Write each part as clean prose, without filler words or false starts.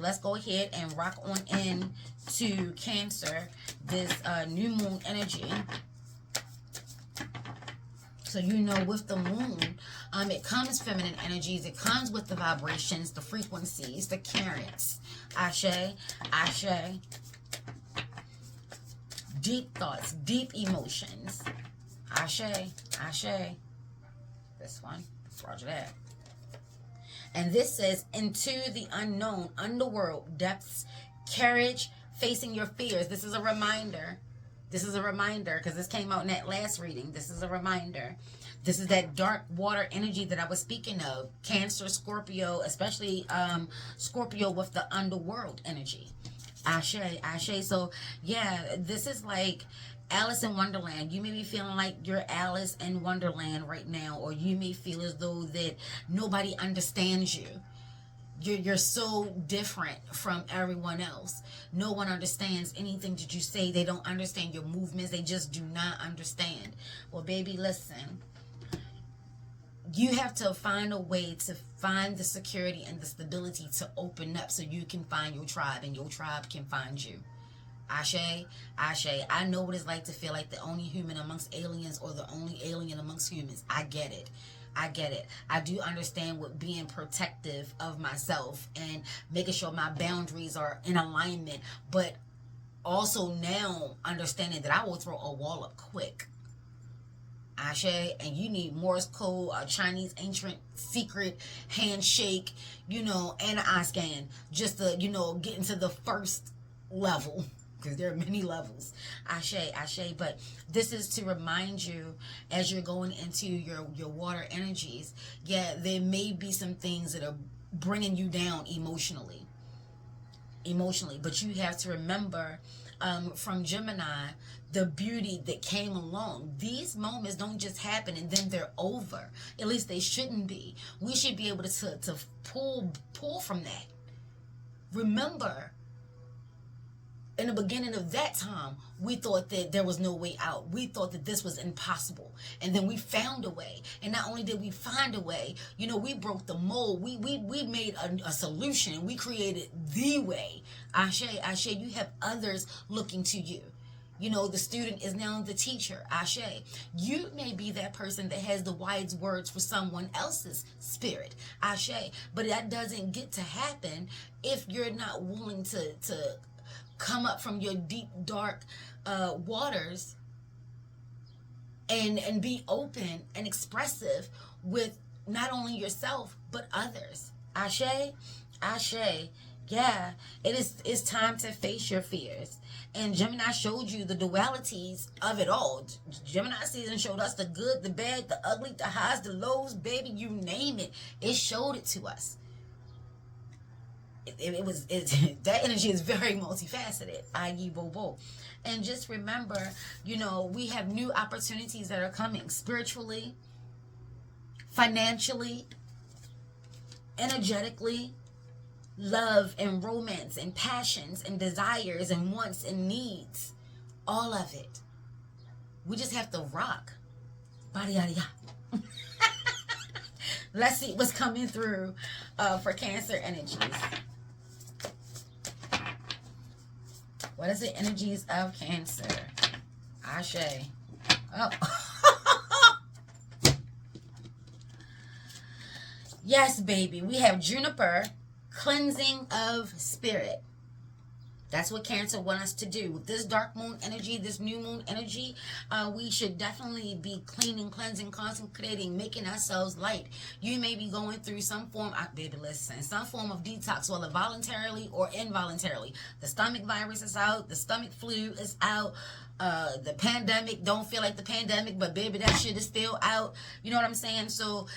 let's go ahead and rock on in to Cancer, this new moon energy. So you know, with the moon, it comes feminine energies. It comes with the vibrations, the frequencies, the currents. Ashe, ashe. Deep thoughts, deep emotions. Ashe, ashe. This one, roger that. And this says, into the unknown, underworld, depths, courage, facing your fears. This is a reminder. This is a reminder, because this came out in that last reading. This is a reminder. This is that dark water energy that I was speaking of. Cancer, Scorpio, especially Scorpio with the underworld energy. Ashe, ashe. So, yeah, this is like Alice in Wonderland. You may be feeling like you're Alice in Wonderland right now, or you may feel as though that nobody understands you. You're so different from everyone else. No one understands anything that you say. They don't understand your movements. They just do not understand. Well, baby, listen. You have to find a way to find the security and the stability to open up so you can find your tribe and your tribe can find you. Ashe, ashe. I know what it's like to feel like the only human amongst aliens or the only alien amongst humans. I get it. I get it. I do understand what being protective of myself and making sure my boundaries are in alignment, but also now understanding that I will throw a wall up quick. Ashe, and you need Morse code, a Chinese ancient secret handshake, you know, and an eye scan just to, you know, get into the first level. Because there are many levels. Ashe, ashe. But this is to remind you as you're going into your water energies, yeah, there may be some things that are bringing you down emotionally. But you have to remember from Gemini, the beauty that came along. These moments don't just happen and then they're over. At least they shouldn't be. We should be able to pull from that. Remember, in the beginning of that time, we thought that there was no way out. We thought that this was impossible. And then we found a way. And not only did we find a way, you know, we broke the mold. We made a solution. We created the way. Ashe, ashe, you have others looking to you. You know, the student is now the teacher. Ashe. You may be that person that has the wise words for someone else's spirit. Ashe. But that doesn't get to happen if you're not willing to come up from your deep, dark waters and be open and expressive with not only yourself, but others. Ashe, ashe. Yeah, it's time to face your fears. And Gemini showed you the dualities of it all. Gemini season showed us the good, the bad, the ugly, the highs, the lows, baby, you name it. It showed it to us. That energy is very multifaceted, i.e. Bobo. And just remember, you know, we have new opportunities that are coming spiritually, financially, energetically, love and romance and passions and desires and wants and needs. All of it. We just have to rock. Body, yada, yada. Let's see what's coming through for Cancer energies. What is the energies of Cancer? Ashe. Oh. Yes, baby. We have Juniper, cleansing of spirit. That's what Cancer wants us to do. With this dark moon energy, this new moon energy, we should definitely be cleaning, cleansing, consecrating, making ourselves light. You may be going through some form, baby, listen, some form of detox, whether voluntarily or involuntarily. The stomach virus is out. The stomach flu is out. The pandemic, don't feel like the pandemic, but baby, that shit is still out. You know what I'm saying? So,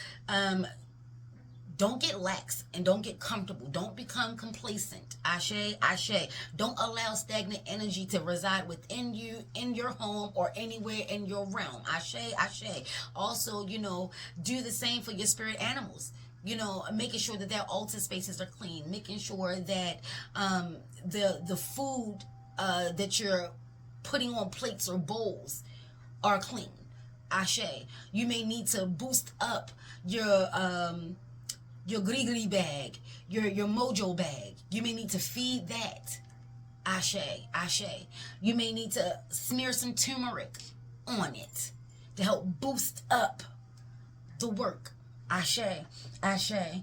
don't get lax and don't get comfortable. Don't become complacent. Ashe, ashe. Don't allow stagnant energy to reside within you, in your home, or anywhere in your realm. Ashe, ashe. Also, you know, do the same for your spirit animals. You know, making sure that their altar spaces are clean. Making sure that the food that you're putting on plates or bowls are clean. Ashe. You may need to boost up your your gree bag, your mojo bag. You may need to feed that. Ashe, ashe. You may need to smear some turmeric on it to help boost up the work. Ashe, ashe.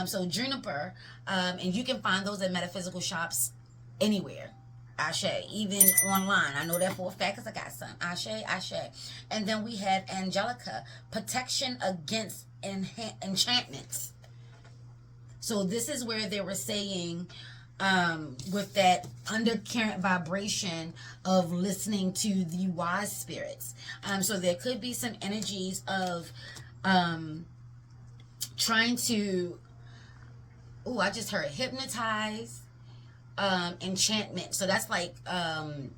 So juniper, and you can find those at metaphysical shops anywhere. Ashe, even online. I know that for a fact because I got some. Ashe, ashe. And then we had Angelica, protection against enchantments. So this is where they were saying, with that undercurrent vibration of listening to the wise spirits. So there could be some energies of trying to, oh, I just heard hypnotize, enchantment. So that's like, oh,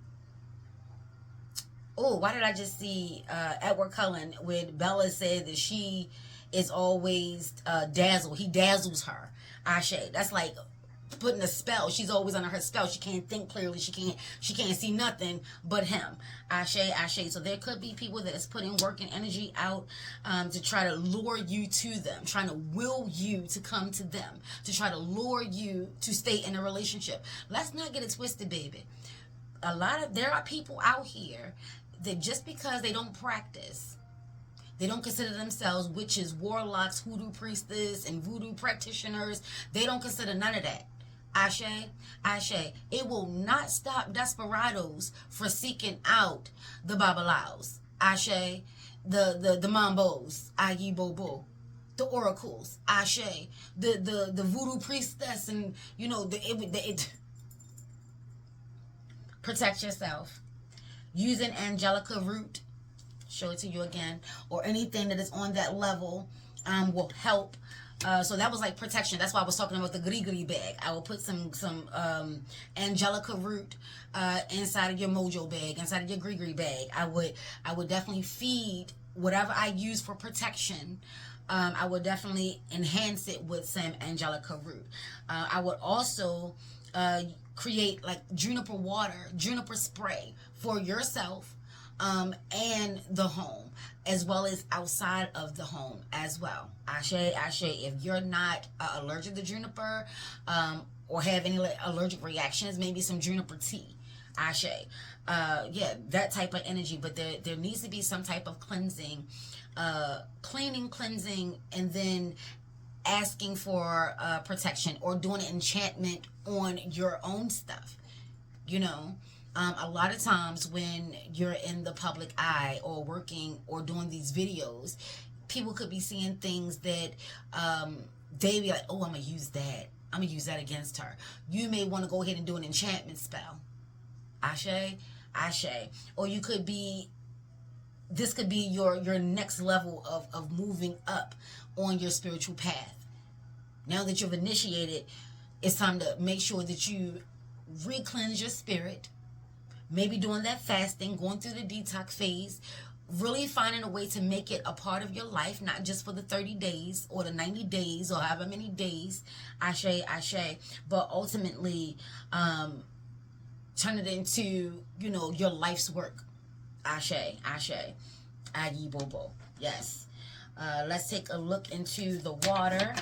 why did I just see Edward Cullen with Bella said that she is always dazzled. He dazzles her. Ashe. That's like putting a spell. She's always under her spell. She can't think clearly. She can't see nothing but him. Ashe, ashe. So there could be people that is putting work and energy out to try to lure you to them, trying to will you to come to them, to try to lure you to stay in a relationship. Let's not get it twisted, baby. There are people out here that just because they don't practice, they don't consider themselves witches, warlocks, hoodoo priestess, and voodoo practitioners. They don't consider none of that. Ashe, ashe. It will not stop desperados for seeking out the babalaos. Ashe, the mambos, ayi bobo, the oracles. Ashe, the voodoo priestess, and you know protect yourself using angelica root. Show it to you again, or anything that is on that level will help. So that was like protection. That's why I was talking about the gris bag. I will put some angelica root inside of your mojo bag, inside of your gris bag. I would definitely feed whatever I use for protection. I would definitely enhance it with some angelica root. I would also create like juniper water, juniper spray for yourself. And the home, as well as outside of the home as well. Ashe, ashe. If you're not allergic to juniper, or have any allergic reactions, maybe some juniper tea. Ashe. Yeah, that type of energy. But there needs to be some type of cleansing, cleansing, and then asking for protection or doing an enchantment on your own stuff. You know. A lot of times when you're in the public eye or working or doing these videos, people could be seeing things that they be like, oh, I'm going to use that. I'm going to use that against her. You may want to go ahead and do an enchantment spell. Ashe, ashe. Or you could be, this could be your next level of moving up on your spiritual path. Now that you've initiated, it's time to make sure that you re-cleanse your spirit. Maybe doing that fasting, going through the detox phase, really finding a way to make it a part of your life, not just for the 30 days or the 90 days or however many days, ashe, ashe, but ultimately turn it into, you know, your life's work. Ashe, ashe, ayi bobo. Yes. Let's take a look into the water.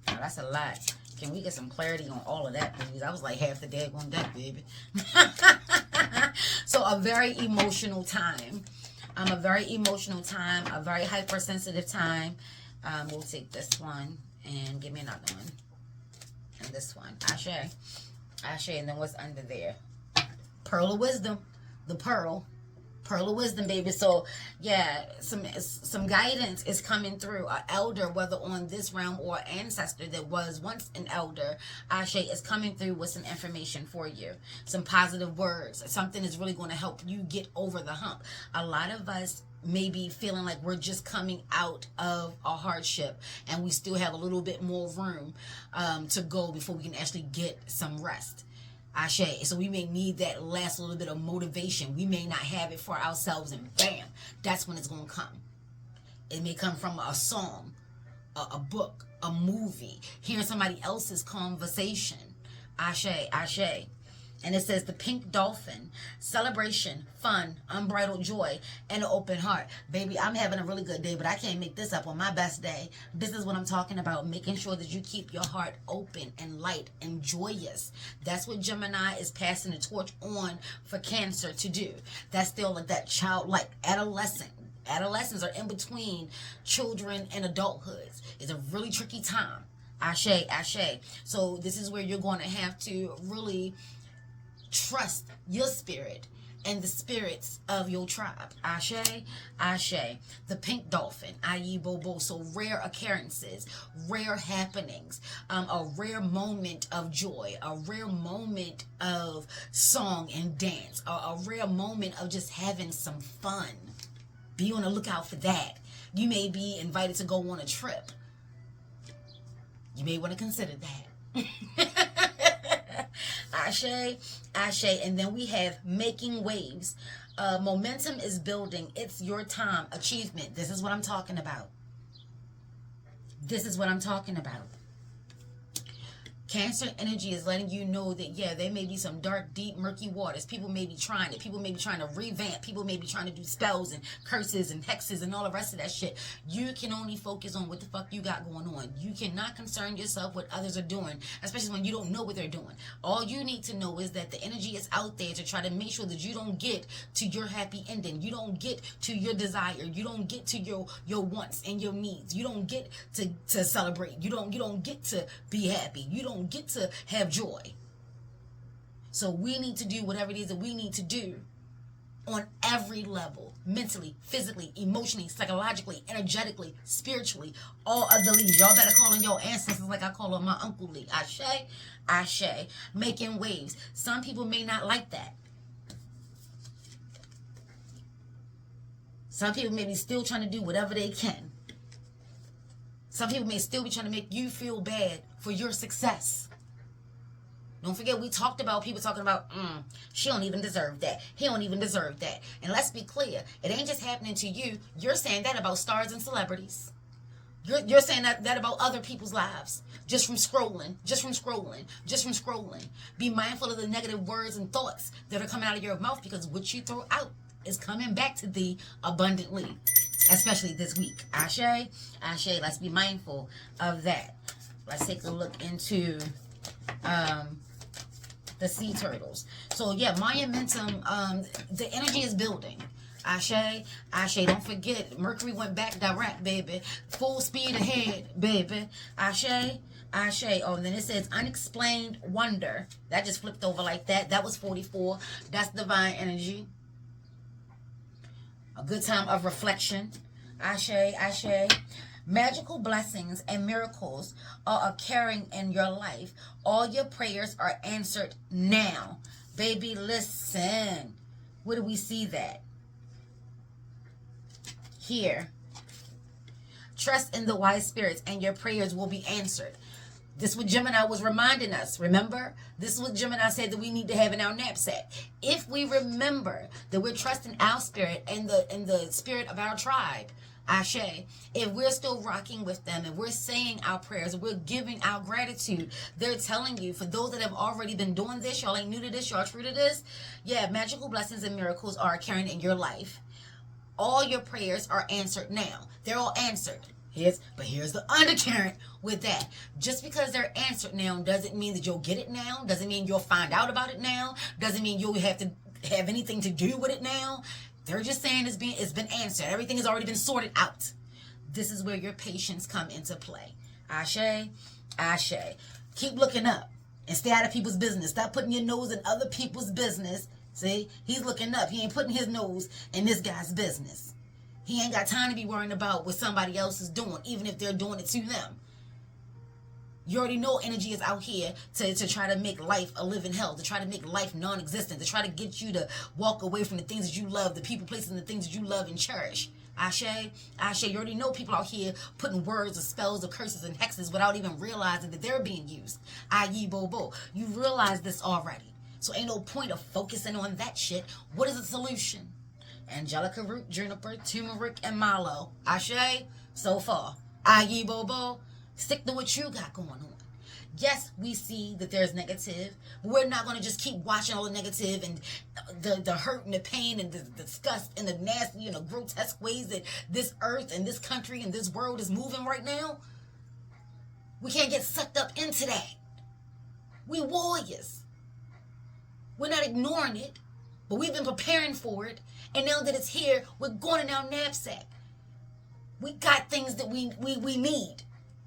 Now, that's a lot. Can we get some clarity on all of that, please? I was like half the day on that, baby. So a very emotional time. A very emotional time. A very hypersensitive time. We'll take this one and give me another one. And this one. Ashe. Ashe. And then what's under there? Pearl of wisdom. The pearl. Pearl of wisdom, baby. So yeah, some guidance is coming through. An elder, whether on this realm or ancestor that was once an elder, Ashe, is coming through with some information for you, some positive words. Something is really going to help you get over the hump. A lot of us may be feeling like we're just coming out of a hardship and we still have a little bit more room to go before we can actually get some rest. Ashe. So we may need that last little bit of motivation. We may not have it for ourselves, and bam, that's when it's going to come. It may come from a song, a book, a movie, hearing somebody else's conversation. Ashe, ashe. And it says the pink dolphin, celebration, fun, unbridled joy, and an open heart. Baby, I'm having a really good day, but I can't make this up on my best day. This is what I'm talking about, making sure that you keep your heart open and light and joyous. That's what Gemini is passing the torch on for Cancer to do. That's still like that childlike adolescent. Adolescents are in between children and adulthoods. It's a really tricky time. Ashe, ashe. So this is where you're going to have to really trust your spirit and the spirits of your tribe. Ashe, ashe. The pink dolphin, i.e. Bobo. So rare occurrences, rare happenings, a rare moment of joy, a rare moment of song and dance, a rare moment of just having some fun. Be on the lookout for that. You may be invited to go on a trip. You may want to consider that. Ashe, ashe. And then we have making waves. Momentum is building. It's your time. Achievement. This is what I'm talking about. This is what I'm talking about. Cancer energy is letting you know that, yeah, there may be some dark, deep, murky waters. People may be trying it. People may be trying to revamp. People may be trying to do spells and curses and hexes and all the rest of that shit. You can only focus on what the fuck you got going on. You cannot concern yourself with what others are doing, especially when you don't know what they're doing. All you need to know is that the energy is out there to try to make sure that you don't get to your happy ending. You don't get to your desire. You don't get to your wants and your needs. You don't get to celebrate. You don't get to be happy. You don't get to have joy. So we need to do whatever it is that we need to do on every level, mentally, physically, emotionally, psychologically, energetically, spiritually, all of the leads. Y'all better call on your ancestors like I call on my Uncle Lee. Ashe, ashe. Making waves. Some people may not like that. Some people may be still trying to do whatever they can. Some people may still be trying to make you feel bad for your success. Don't forget, we talked about people talking about, she don't even deserve that. He don't even deserve that. And let's be clear, it ain't just happening to you. You're saying that about stars and celebrities. You're saying that about other people's lives. Just from scrolling. Be mindful of the negative words and thoughts that are coming out of your mouth, because what you throw out is coming back to thee abundantly. Especially this week. Ashe, ashe. Let's be mindful of that. Let's take a look into the sea turtles. So yeah, monumentum, the energy is building. Ashe, ashe. Don't forget, Mercury went back direct, baby. Full speed ahead, baby. Ashe, ashe. Oh, and then it says unexplained wonder. That just flipped over like that. That was 44. That's divine energy. A good time of reflection. Ashe, ashe. Magical blessings and miracles are occurring in your life. All your prayers are answered now. Baby, listen. Where do we see that? Here. Trust in the wise spirits and your prayers will be answered. This is what Gemini was reminding us. Remember? This is what Gemini said that we need to have in our knapsack. If we remember that we're trusting our spirit and the spirit of our tribe, Ashe, if we're still rocking with them and we're saying our prayers, we're giving our gratitude, they're telling you, for those that have already been doing this, y'all ain't new to this, y'all true to this, yeah, magical blessings and miracles are occurring in your life. All your prayers are answered now. They're all answered. But here's the undercurrent with that. Just because they're answered now doesn't mean that you'll get it now. Doesn't mean you'll find out about it now. Doesn't mean you'll have to have anything to do with it now. They're just saying it's been answered. Everything has already been sorted out. This is where your patience come into play. Ashe, ashe. Keep looking up and stay out of people's business. Stop putting your nose in other people's business. See, he's looking up. He ain't putting his nose in this guy's business. He ain't got time to be worrying about what somebody else is doing, even if they're doing it to them. You already know energy is out here to try to make life a living hell, to try to make life non-existent, to try to get you to walk away from the things that you love, the people, places, and the things that you love and cherish. Ashe, ashe. You already know people out here putting words or spells or curses and hexes without even realizing that they're being used. I.e. Bobo. You realize this already. So ain't no point of focusing on that shit. What is the solution? Angelica root, juniper, turmeric, and mallow. Ashe, so far. I.e. Bobo. Stick to what you got going on. Yes, we see that there's negative, but we're not going to just keep watching all the negative and the hurt and the pain and the disgust and the nasty and the grotesque ways that this earth and this country and this world is moving right now. We can't get sucked up into that. We warriors. We're not ignoring it, but we've been preparing for it. And now that it's here, we're going in our knapsack. We got things that we need.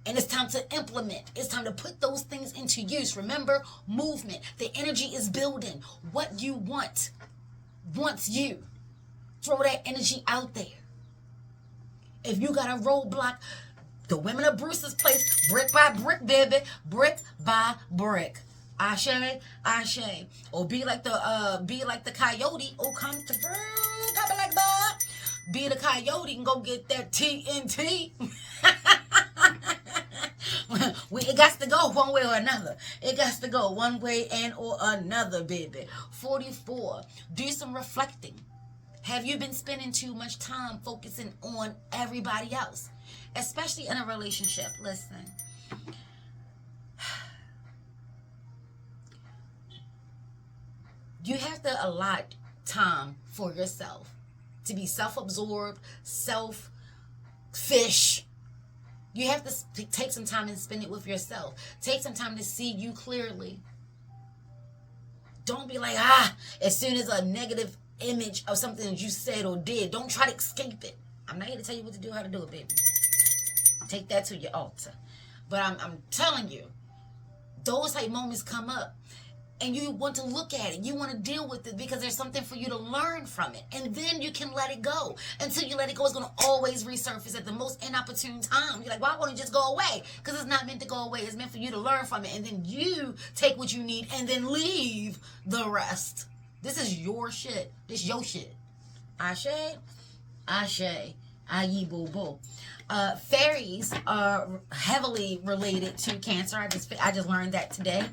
And it's time to implement. It's time to put those things into use. Remember, movement. The energy is building. What you want wants you. Throw that energy out there. If you got a roadblock, the women of Bruce's place, brick by brick, baby. Brick by brick. Ashe, ashe. Or be like the coyote. Oh, come through. Come like that. Be the coyote and go get that TNT. It got to go one way or another. It got to go one way and or another, baby. 44. Do some reflecting. Have you been spending too much time focusing on everybody else? Especially in a relationship. Listen. You have to allot time for yourself. To be self-absorbed, selfish. You have to take some time and spend it with yourself. Take some time to see you clearly. Don't be like, as soon as a negative image of something that you said or did, don't try to escape it. I'm not here to tell you what to do, how to do it, baby. Take that to your altar. But I'm telling you, those type moments come up. And you want to look at it. You want to deal with it because there's something for you to learn from it. And then you can let it go. Until you let it go, it's going to always resurface at the most inopportune time. You're like, why won't it just go away? Because it's not meant to go away. It's meant for you to learn from it. And then you take what you need and then leave the rest. This is your shit. This is your shit. Ashe? Ashe. Aye, boo boo. Fairies are heavily related to Cancer. I just learned that today.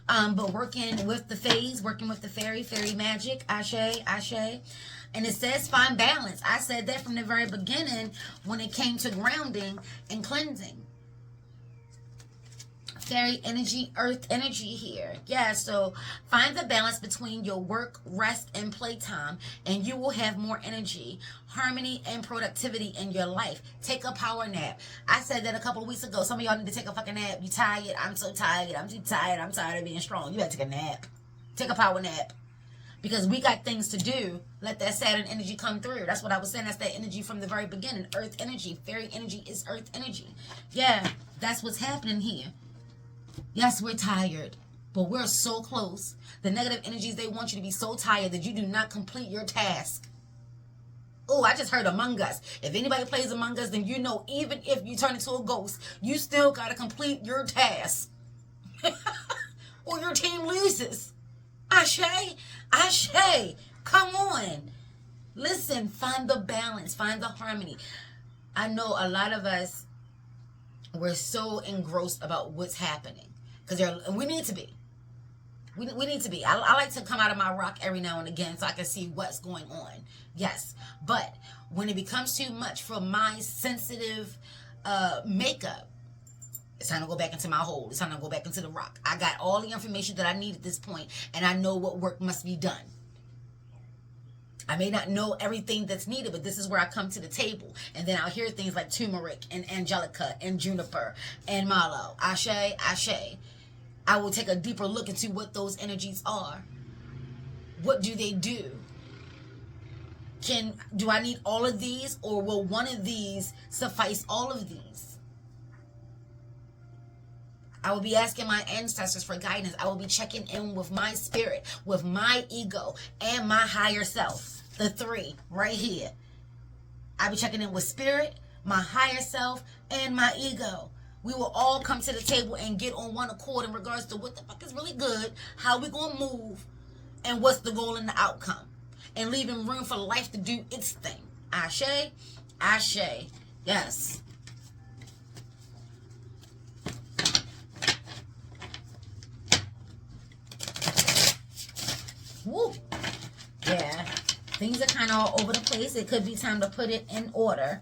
But working with the fays, working with the fairy magic, ashe, ashe. And it says find balance. I said that from the very beginning when it came to grounding and cleansing. Fairy energy, earth energy here. Yeah, so find the balance between your work, rest, and playtime, and you will have more energy, harmony, and productivity in your life. Take a power nap. I said that a couple of weeks ago. Some of y'all need to take a fucking nap. You tired? I'm so tired. I'm too tired. I'm tired of being strong. You gotta take a nap. Take a power nap. Because we got things to do. Let that Saturn energy come through. That's what I was saying. That's that energy from the very beginning. Earth energy. Fairy energy is earth energy. Yeah, that's what's happening here. Yes, we're tired, but we're so close. The negative energies, they want you to be so tired that you do not complete your task. Oh, I just heard Among Us. If anybody plays Among Us, then you know even if you turn into a ghost, you still got to complete your task. Or your team loses. Ashe, ashe, come on. Listen, find the balance, find the harmony. I know a lot of us, we're so engrossed about what's happening. Because we need to be. We need to be. I like to come out of my rock every now and again so I can see what's going on. Yes. But when it becomes too much for my sensitive makeup, it's time to go back into my hole. It's time to go back into the rock. I got all the information that I need at this point, and I know what work must be done. I may not know everything that's needed, but this is where I come to the table. And then I'll hear things like turmeric and angelica and juniper and mallow. Ashe, ashe. I will take a deeper look into what those energies are. What do they do? Do I need all of these, or will one of these suffice all of these? I will be asking my ancestors for guidance. I will be checking in with my spirit, with my ego, and my higher self. The three right here. I'll be checking in with spirit, my higher self, and my ego. We will all come to the table and get on one accord in regards to what the fuck is really good, how we gonna move, and what's the goal and the outcome. And leaving room for life to do its thing. Ashe, ashe. Yes. Woo. Yeah. Things are kind of all over the place. It could be time to put it in order.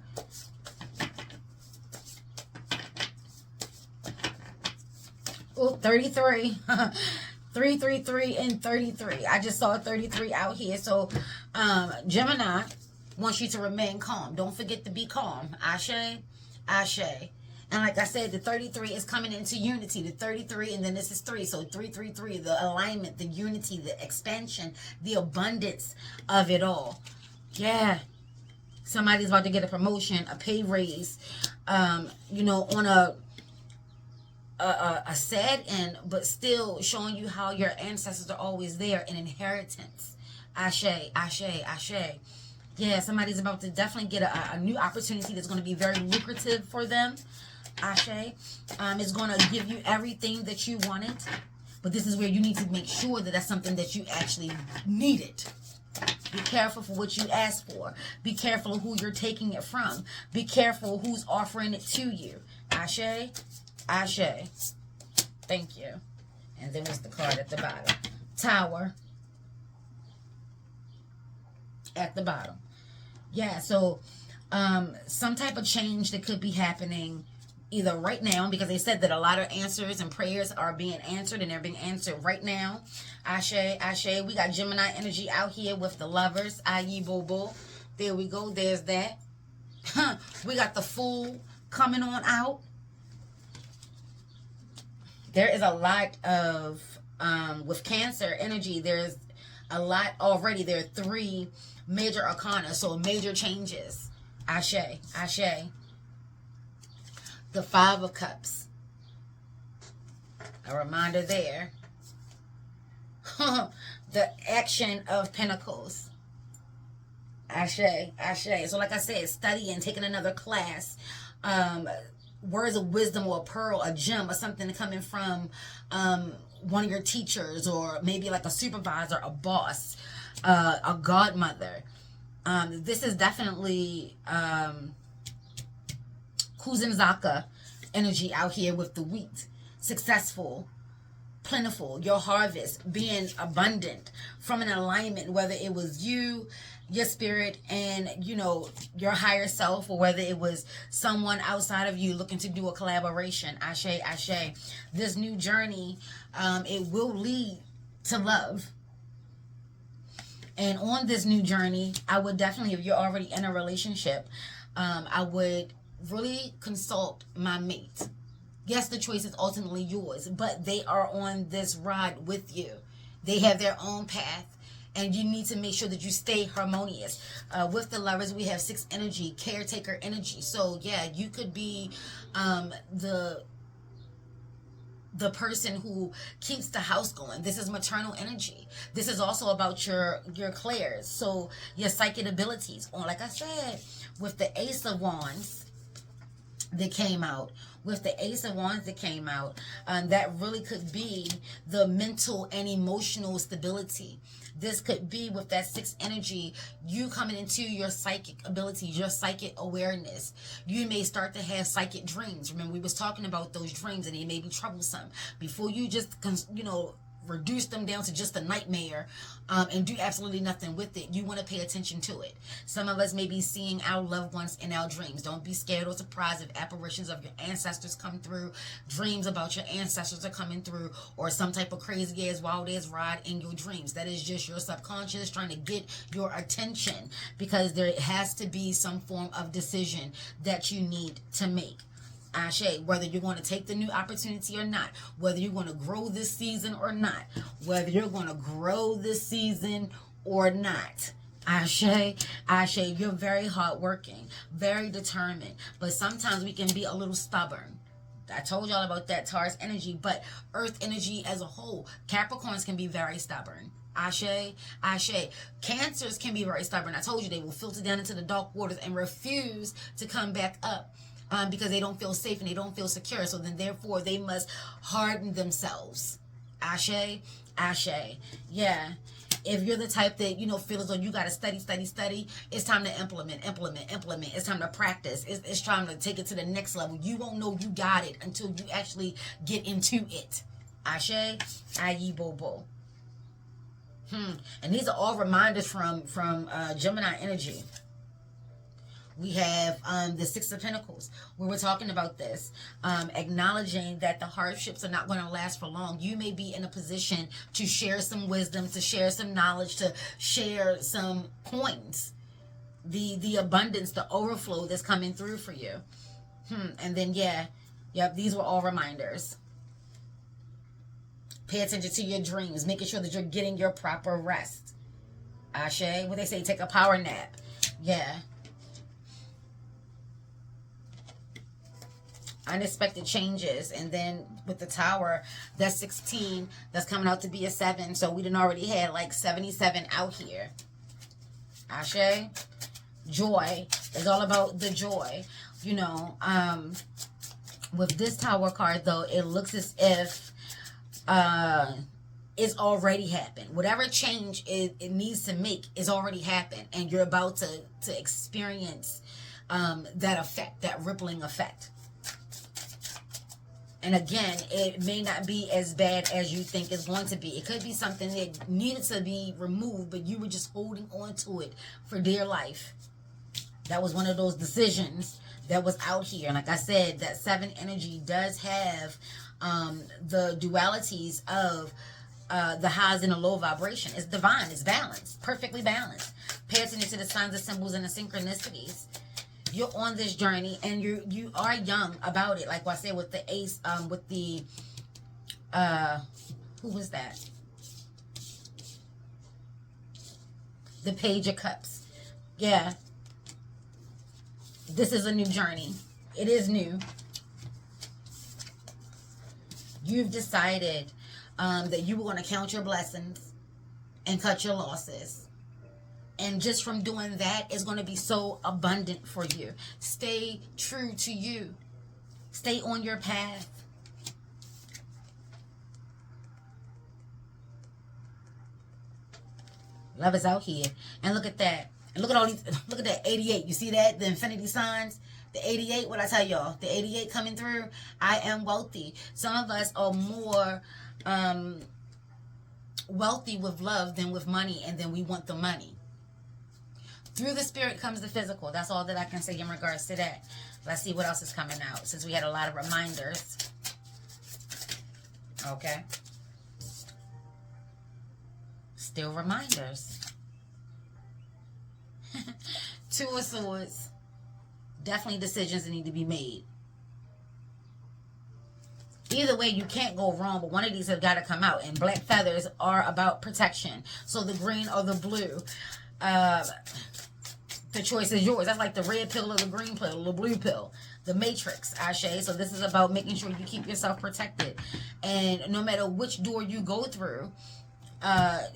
Oh, 33. 333 and 33. I just saw 33 out here. So, Gemini wants you to remain calm. Don't forget to be calm. Ashe, Ashe. And like I said, the 33 is coming into unity. The 33, and then this is 3. So 333, the alignment, the unity, the expansion, the abundance of it all. Yeah. Somebody's about to get a promotion, a pay raise, you know, on a sad end, but still showing you how your ancestors are always there, an inheritance. Ashe, Ashe, Ashe. Yeah, somebody's about to definitely get a new opportunity that's going to be very lucrative for them. Ashe. It's going to give you everything that you wanted, but this is where you need to make sure that that's something that you actually needed. Be careful for what you ask for. Be careful of who you're taking it from. Be careful who's offering it to you. Ashe, Ashe. Thank you. And then what's the card at the bottom? Tower. At the bottom. Yeah, so some type of change that could be happening either right now, because they said that a lot of answers and prayers are being answered, and they're being answered right now. Ashe, Ashe. We got Gemini energy out here with the Lovers. Aye, Bobo. There we go. There's that. We got the Fool coming on out. There is a lot of, with Cancer energy, there's a lot already. There are 3 major arcana, so major changes. Ashe, Ashe. The 5 of Cups. A reminder there. The Action of Pentacles. Ashe, Ashe. So like I said, studying, taking another class. Words of wisdom or a pearl, a gem, or something coming from one of your teachers, or maybe like a supervisor, a boss, a godmother. This is definitely Kuzenzaka energy out here with the wheat. Successful, plentiful, your harvest being abundant from an alignment, whether it was you, your spirit, and you know, your higher self, or whether it was someone outside of you looking to do a collaboration. Ashe, Ashe. This new journey, it will lead to love. And on this new journey, I would definitely, if you're already in a relationship, I would really consult my mate. Yes, the choice is ultimately yours, but they are on this ride with you. They have their own path, and you need to make sure that you stay harmonious. With the Lovers, we have 6 energy, caretaker energy. So yeah, you could be the person who keeps the house going. This is maternal energy. This is also about your clairs, so your psychic abilities. Or like I said, with the Ace of Wands that came out, that really could be the mental and emotional stability. This could be with that 6 energy, you coming into your psychic ability, your psychic awareness. You may start to have psychic dreams. Remember, we was talking about those dreams, and they may be troublesome. Before you just, you know, reduce them down to just a nightmare and do absolutely nothing with it, you want to pay attention to it. Some of us may be seeing our loved ones in our dreams. Don't be scared or surprised if apparitions of your ancestors come through, dreams about your ancestors are coming through, or some type of crazy ass wild ass ride in your dreams. That is just your subconscious trying to get your attention, because there has to be some form of decision that you need to make. Ashe, whether you're going to take the new opportunity or not, whether you're going to grow this season or not, whether you're going to grow this season or not. Ashe, Ashe, you're very hardworking, very determined, but sometimes we can be a little stubborn. I told y'all about that Taurus energy, but Earth energy as a whole, Capricorns can be very stubborn. Ashe, Ashe. Cancers can be very stubborn. I told you they will filter down into the dark waters and refuse to come back up. Because they don't feel safe and they don't feel secure. So then therefore they must harden themselves. Ashe, Ashe. Yeah. If you're the type that, you know, feels as though you got to study, it's time to implement. It's time to practice. It's time to take it to the next level. You won't know you got it until you actually get into it. Ashe, Ayi Bobo. And these are all reminders from Gemini energy. We have the Six of Pentacles. We were talking about this, acknowledging that the hardships are not going to last for long. You may be in a position to share some wisdom, to share some knowledge, to share some coins. The abundance, the overflow that's coming through for you. And then, yep, these were all reminders. Pay attention to your dreams, making sure that you're getting your proper rest. Ashe, what they say, take a power nap. Yeah. Unexpected changes. And then with the Tower, that's 16. That's coming out to be a 7. So we done already had like 77 out here. Ashe. Joy. It's all about the joy. You know, with this Tower card, though, it looks as if it's already happened. Whatever change it needs to make is already happened. And you're about to experience that effect, that rippling effect. And again, it may not be as bad as you think it's going to be. It could be something that needed to be removed, but you were just holding on to it for dear life. That was one of those decisions that was out here. And like I said, that 7 energy does have the dualities of the highs and the low vibration. It's divine. It's balanced. Perfectly balanced. Pay attention to the signs, the symbols, and the synchronicities. You're on this journey, and you are young about it. Like I said, with the Ace, with the who was that? The Page of Cups. Yeah. This is a new journey. It is new. You've decided that you were going to count your blessings and cut your losses. And just from doing that, it's going to be so abundant for you. Stay true to you. Stay on your path. Love is out here. And look at that. And look at all these. Look at that 88. You see that? The infinity signs. The 88. What I tell y'all? The 88 coming through. I am wealthy. Some of us are more wealthy with love than with money. And then we want the money. Through the spirit comes the physical. That's all that I can say in regards to that. Let's see what else is coming out, since we had a lot of reminders. Okay. Still reminders. 2 of Swords. Definitely decisions that need to be made. Either way, you can't go wrong, but one of these have got to come out. And black feathers are about protection. So the green or the blue. The choice is yours. That's like the red pill or the green pill or the blue pill. The Matrix, Ashe. So this is about making sure you keep yourself protected. And no matter which door you go through,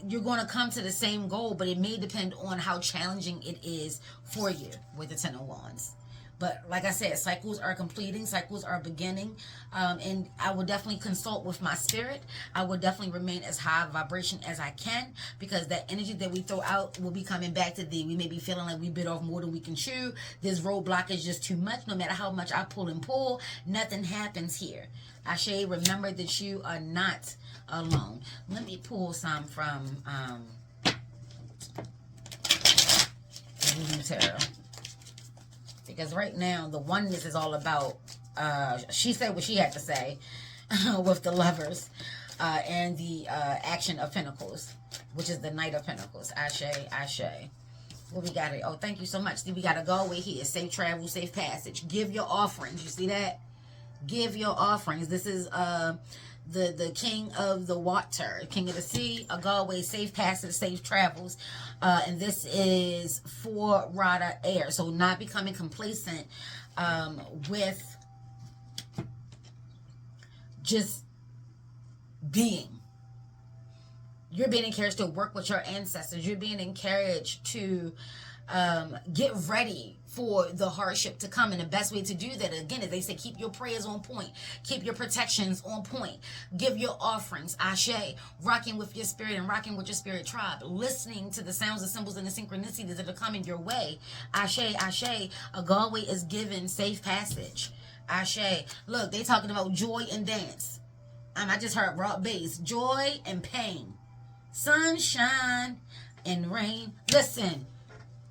you're going to come to the same goal, but it may depend on how challenging it is for you with the 10 of Wands. But like I said, cycles are completing, cycles are beginning, and I will definitely consult with my spirit. I will definitely remain as high vibration as I can, because that energy that we throw out will be coming back to thee. We may be feeling like we bit off more than we can chew. This roadblock is just too much. No matter how much I pull and pull, nothing happens here. Ashe, remember that you are not alone. Let me pull some from Voodoo Tarot. Because right now, the oneness is all about, she said what she had to say with the Lovers and the Action of Pentacles, which is the Knight of Pentacles. Ashe, Ashe. What we got here? Oh, thank you so much. See, we got to go away here. Safe travel, safe passage. Give your offerings. You see that? Give your offerings. This is the king of the water, king of the sea, a Galway, safe passage, safe travels. And this is for Rada air. So not becoming complacent with just being. You're being encouraged to work with your ancestors. You're being encouraged to get ready for the hardship to come. And the best way to do that, again, is they say keep your prayers on point. Keep your protections on point. Give your offerings. Ashe. Rocking with your spirit and rocking with your spirit tribe. Listening to the sounds, the symbols, and the synchronicities that are coming your way. Ashe, Ashe. A Galway is given safe passage. Ashe. Look, they talking about joy and dance. I just heard rock bass. Joy and pain. Sunshine and rain. Listen.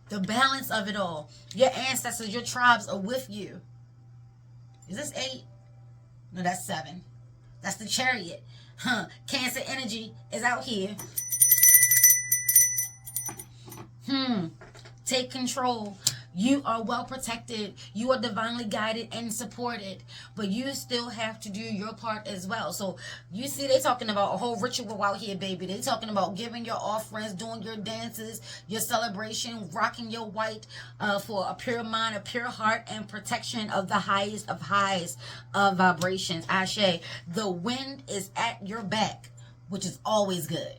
The balance of it all. Your ancestors, your tribes are with you. Is this 8? No, that's 7. That's the Chariot. Cancer energy is out here. Take control. You are well protected. You are divinely guided and supported. But you still have to do your part as well. So you see they talking about a whole ritual out here, baby. They talking about giving your offerings, doing your dances, your celebration, rocking your white for a pure mind, a pure heart, and protection of the highest of highs of vibrations. Ashe. The wind is at your back, which is always good.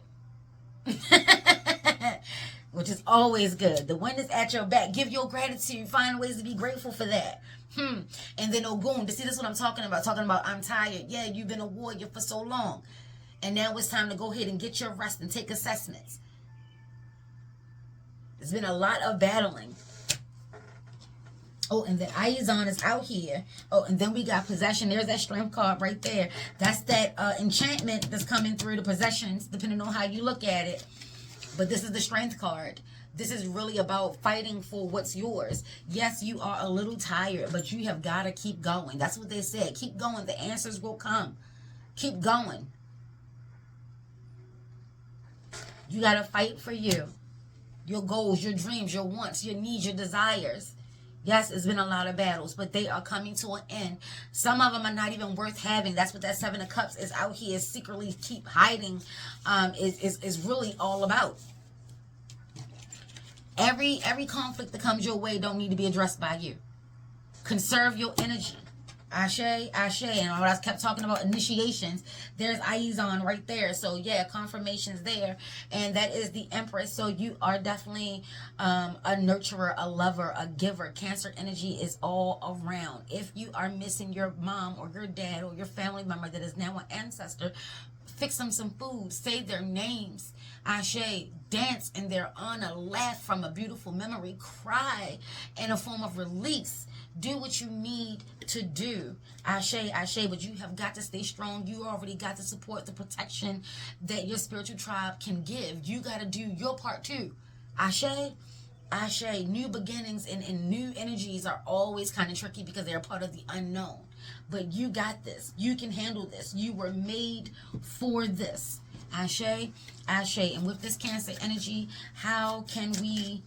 Which is always good. The wind is at your back. Give your gratitude. Find ways to be grateful for that. And then Ogun. See, this is what I'm talking about. Talking about I'm tired. Yeah, you've been a warrior for so long. And now it's time to go ahead and get your rest and take assessments. There's been a lot of battling. Oh, and the Aizon is out here. Oh, and then we got possession. There's that strength card right there. That's that enchantment that's coming through the possessions, depending on how you look at it. But this is the strength card. This is really about fighting for what's yours. Yes, you are a little tired, but you have got to keep going. That's what they said. Keep going. The answers will come. Keep going. You got to fight for you. Your goals, your dreams, your wants, your needs, your desires. Yes, it's been a lot of battles, but they are coming to an end. Some of them are not even worth having. That's what that 7 of Cups is out here secretly keep hiding. Is really all about. Every conflict that comes your way don't need to be addressed by you. Conserve your energy. Ashe, Ashe. And when I kept talking about initiations, there's Aizon right there. So yeah, confirmations there. And that is the Empress. So you are definitely a nurturer, a lover, a giver. Cancer energy is all around. If you are missing your mom or your dad or your family member that is now an ancestor, fix them some food. Say their names. Ashe. Dance in their honor. Laugh from a beautiful memory. Cry in a form of release. Do what you need to do. Ashe, Ashe, but you have got to stay strong. You already got the support, the protection that your spiritual tribe can give. You got to do your part too. Ashe, Ashe. New beginnings and new energies are always kind of tricky because they're part of the unknown. But you got this. You can handle this. You were made for this. Ashe, Ashe. And with this Cancer energy, how can we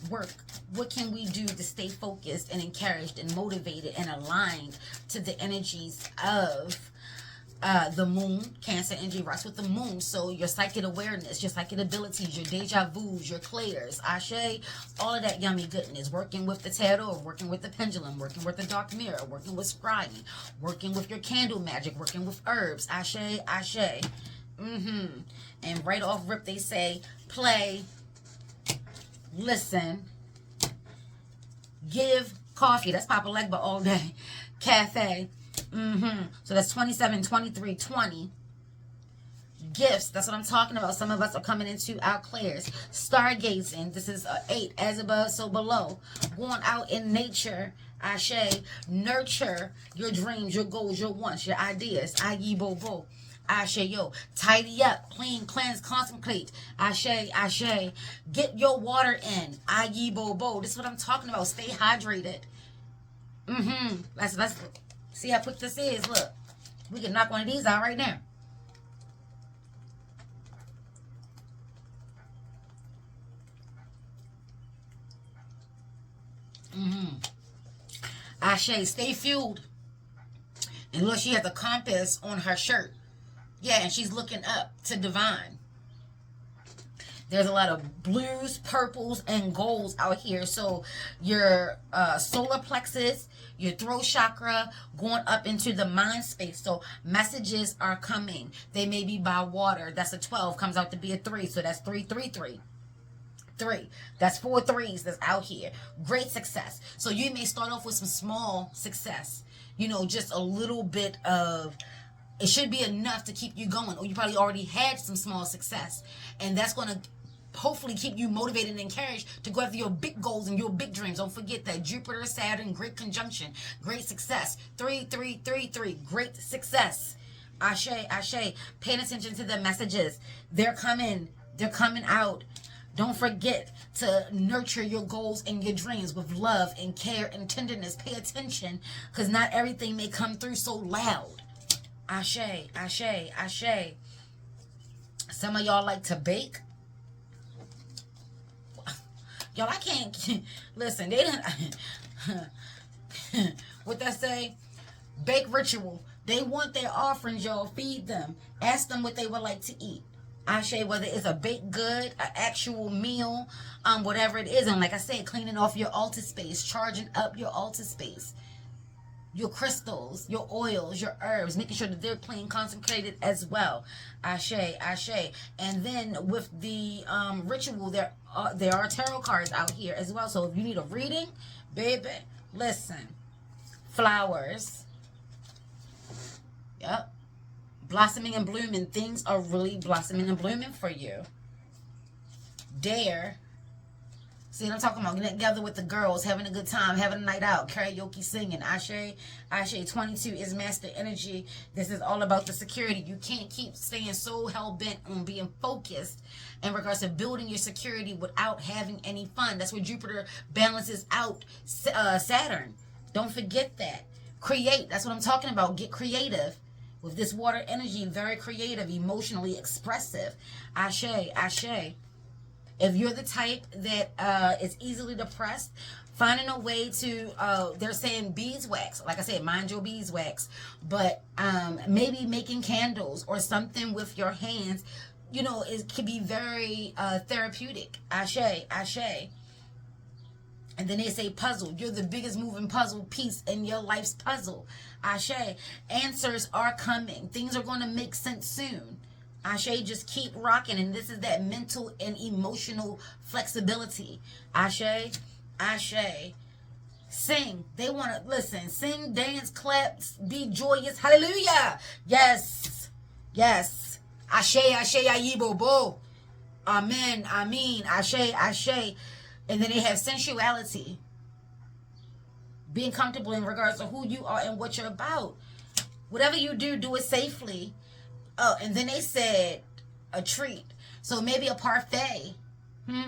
work? What can we do to stay focused and encouraged and motivated and aligned to the energies of the moon? Cancer energy rocks with the moon. So your psychic awareness, your psychic abilities, your deja vus, your clairs, Ashe, all of that yummy goodness. Working with the tarot, working with the pendulum, working with the dark mirror, working with scrying, working with your candle magic, working with herbs. Ashe, Ashe. And right off rip they say play, listen, give, coffee. That's Papa Legba all day. Cafe. So that's 27, 23, 20. Gifts. That's what I'm talking about. Some of us are coming into our clairs. Stargazing. This is 8. As above, so below. Going out in nature. Ashe. Nurture your dreams, your goals, your wants, your ideas. Ayi Bobo. Ashe, yo. Tidy up, clean, cleanse, concentrate. Ashe, Ashe. Get your water in. Ayi Bobo. This is what I'm talking about. Stay hydrated. Let's see how quick this is. Look. We can knock one of these out right now. Ashe, stay fueled. And look, she has a compass on her shirt. Yeah, and she's looking up to divine. There's a lot of blues, purples, and golds out here. So your solar plexus, your throat chakra, going up into the mind space. So messages are coming. They may be by water. That's a 12. Comes out to be a 3. So that's 3, 3, 3. 3. That's 4 threes that's out here. Great success. So you may start off with some small success. You know, just a little bit of... It should be enough to keep you going. Or you probably already had some small success. And that's going to hopefully keep you motivated and encouraged to go after your big goals and your big dreams. Don't forget that Jupiter, Saturn, great conjunction. Great success. 3, 3, 3, 3. Great success. Ashe, Ashe. Paying attention to the messages. They're coming. They're coming out. Don't forget to nurture your goals and your dreams with love and care and tenderness. Pay attention, because not everything may come through so loud. Ashe, ashe, ashe. Some of y'all like to bake. Y'all, I can't. Listen, they didn't. What they say? Bake ritual. They want their offerings, y'all. Feed them. Ask them what they would like to eat. Ashe, whether it's a baked good, an actual meal, whatever it is. And like I said, cleaning off your altar space, charging up your altar space, your crystals, your oils, your herbs, making sure that they're clean, consecrated as well. Ashe, ashe. And then with the ritual, there are tarot cards out here as well. So if you need a reading, baby, listen. Flowers. Yep. Blossoming and blooming. Things are really blossoming and blooming for you. Dare. See what I'm talking about? Getting together with the girls, having a good time, having a night out, karaoke, singing. Ashe, Ashe. 22 is master energy. This is all about the security. You can't keep staying so hell-bent on being focused in regards to building your security without having any fun. That's where Jupiter balances out Saturn. Don't forget that. Create. That's what I'm talking about. Get creative. With this water energy, very creative, emotionally expressive. Ashe, Ashe. If you're the type that is easily depressed, finding a way to, they're saying beeswax. Like I said, mind your beeswax. But maybe making candles or something with your hands, you know, it can be very therapeutic. Ashe, Ashe. And then they say puzzle. You're the biggest moving puzzle piece in your life's puzzle. Ashe. Answers are coming. Things are going to make sense soon. Ashe, just keep rocking. And this is that mental and emotional flexibility. Ashe, Ashe. Sing. They want to, listen, sing, dance, clap, be joyous. Hallelujah. Yes. Yes. Ashe, Ashe, Ayibo, Bo. Amen. Amen. Ashe, Ashe. And then they have sensuality. Being comfortable in regards to who you are and what you're about. Whatever you do, do it safely. Oh, and then they said a treat. So maybe a parfait.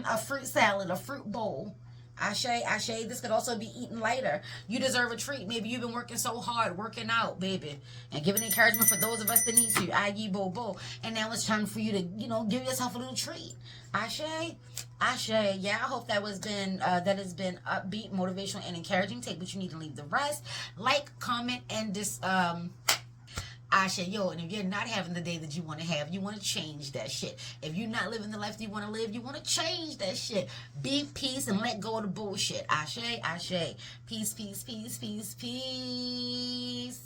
A fruit salad, a fruit bowl. Ashe, Ashe. This could also be eaten later. You deserve a treat. Maybe you've been working so hard, working out, baby. And giving encouragement for those of us that need to. Aye, bo, bo. And now it's time for you to, you know, give yourself a little treat. Ashe, Ashe. Yeah, I hope that has been upbeat, motivational, and encouraging. Take what you need and leave the rest. Like, comment, and Ashe, yo, and if you're not having the day that you want to have, you want to change that shit. If you're not living the life that you want to live, you want to change that shit. Be peace and let go of the bullshit. Ashe, Ashe. Peace, peace, peace, peace, peace.